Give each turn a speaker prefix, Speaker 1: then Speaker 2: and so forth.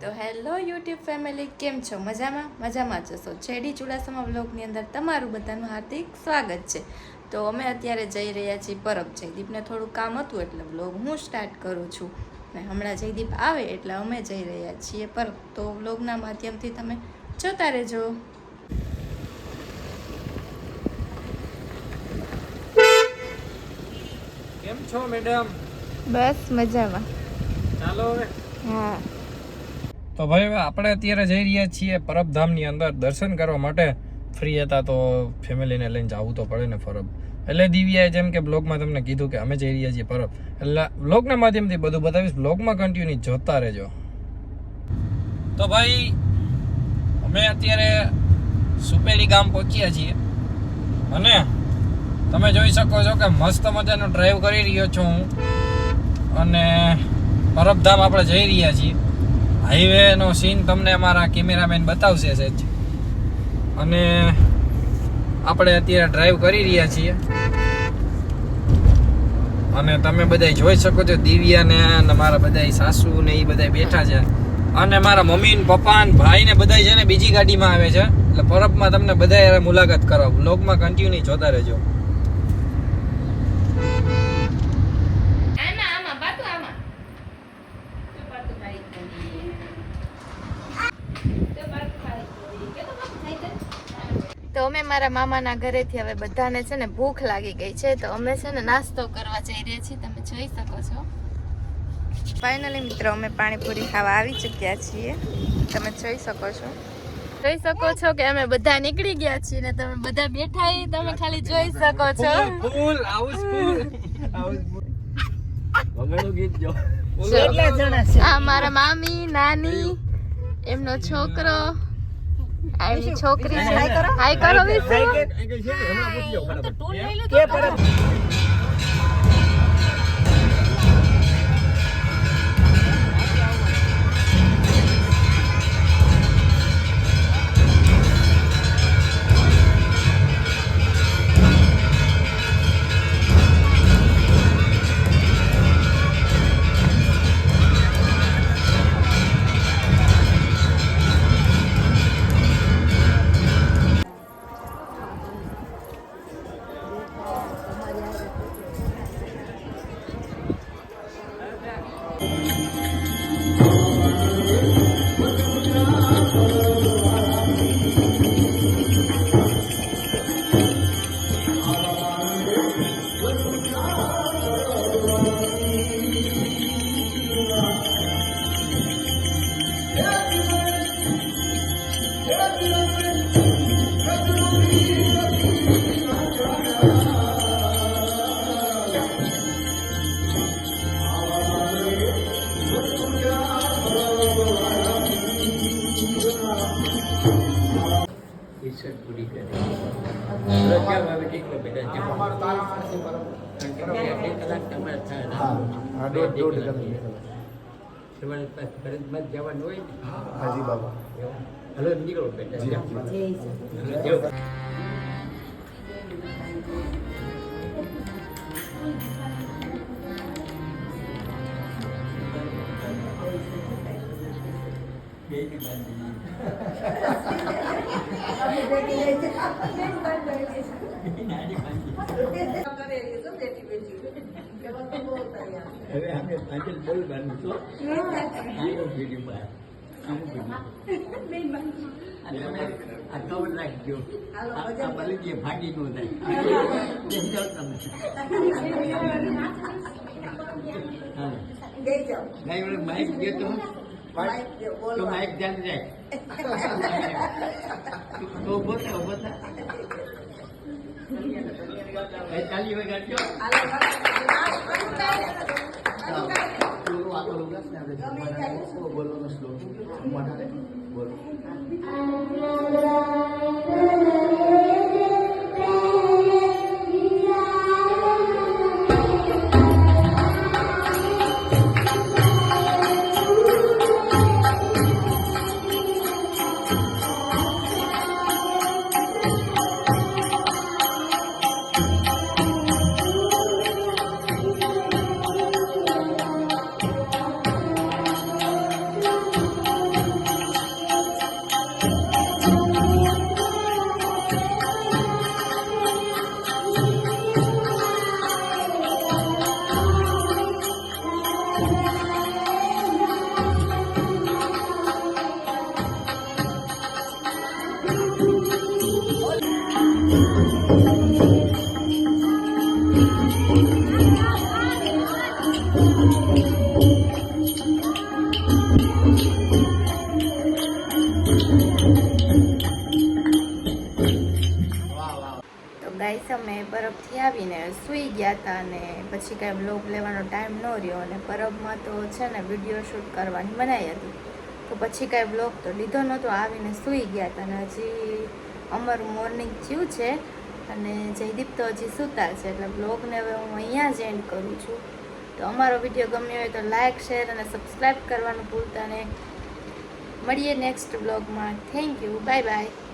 Speaker 1: તો hello YouTube family, કેમ છો? મજામાં જશો. છેડી ચુડાસમા વ્લોગની અંદર તમારું બધાનું હાર્દિક સ્વાગત છે. તો અમે અત્યારે જઈ રહ્યા છીએ પરબ. જયદીપને થોડું કામ હતું એટલે વ્લોગ હું સ્ટાર્ટ કરું છું ને હમણાં જયદીપ આવે એટલે અમે જઈ રહ્યા છીએ પરબ. તો વ્લોગના માધ્યમથી તમે જોતા રહેજો.
Speaker 2: કેમ છો મેડમ?
Speaker 1: બસ મજામાં.
Speaker 2: ચાલો હવે.
Speaker 1: હા,
Speaker 2: તો ભાઈ આપણે અત્યારે જઈ રહ્યા છીએ પરબધામની અંદર દર્શન કરવા માટે. ફ્રી હતા તો ફેમિલીને લઈને જવું તો પડે ને પરબ. એટલે દિવ્યાએ જેમ કે બ્લોગમાં તમને કીધું કે અમે જઈ રહ્યા છીએ પરબ, એટલે બ્લોગના માધ્યમથી બધું બતાવીશ. બ્લોગમાં કન્ટિન્યુ જોતા રહેજો. તો ભાઈ અમે અત્યારે સુપેલી ગામ પહોંચ્યા છીએ અને તમે જોઈ શકો છો કે મસ્ત મજાનો ડ્રાઈવ કરી રહ્યો છું હું, અને પરબધામ આપણે જઈ રહ્યા છીએ. હાઈવેનો સીન તમને અમારા કેમેરામેન બતાવશે સેજ. અને આપણે અત્યારે ડ્રાઈવ કરી રહ્યા છીએ અને તમે બધા જોઈ શકો છો દિવ્યા ને મારા બધા સાસુ ને એ બધા બેઠા છે, અને મારા મમ્મી ને પપ્પા ને ભાઈ ને બધા છે ને બીજી ગાડીમાં આવે છે. એટલે પરબમાં તમને બધા મુલાકાત કરાવ. બ્લોગમાં કન્ટિન્યુ જોતા રહેજો.
Speaker 1: તો અમે મારા મામાના ઘરેથી હવે બધાને છે ને ભૂખ લાગી ગઈ છે, તો અમે છે ને નાસ્તો કરવા જઈ રહ્યા છીએ. તમે જોઈ શકો છો. ફાઇનલી મિત્રો અમે પાણીપુરી ખાવા આવી ચૂક્યા છીએ. તમે જોઈ શકો છો કે અમે બધા નીકળી ગયા છીએ ને તમે બધા બેઠા તમે ખાલી જોઈ શકો છો. આ મારા મામી, નાની, એમનો છોકરો, એમની છોકરી. હાય કરો વિશુ.
Speaker 3: હાજી બાબા.
Speaker 4: હલો નીકળો બેટા. હવે અમે પાંચલ બોલ બાંધું છો આનો વિડીયો બહાર આ કવર રાખજો. આ બલજી ભાગી નો થાય. માઇક દે તો માઇક ધ્યાન જાય તો બોતા ચાલી વગાડજો. બોલવાનો શ્લોક બોલો.
Speaker 1: અમે પરબથી આવીને સૂઈ ગયા હતા અને પછી કાંઈ બ્લોગ લેવાનો ટાઈમ ન રહ્યો અને પરબમાં તો છે ને વિડીયો શૂટ કરવાની મનાઈ હતી તો પછી કાંઈ બ્લોગ તો લીધો નહોતો આવીને સૂઈ ગયા હતા અને હજી અમારું મોર્નિંગ થયું છે અને જયદીપ તો હજી સૂતા છે એટલે બ્લોગને હવે હું અહીંયા જ એન્ડ કરું છું તો અમારો વિડીયો ગમ્યો હોય તો લાઇક શેર અને સબસ્ક્રાઈબ કરવાનું ભૂલતા નહીં મળીએ નેક્સ્ટ બ્લોગમાં થેન્ક યુ બાય બાય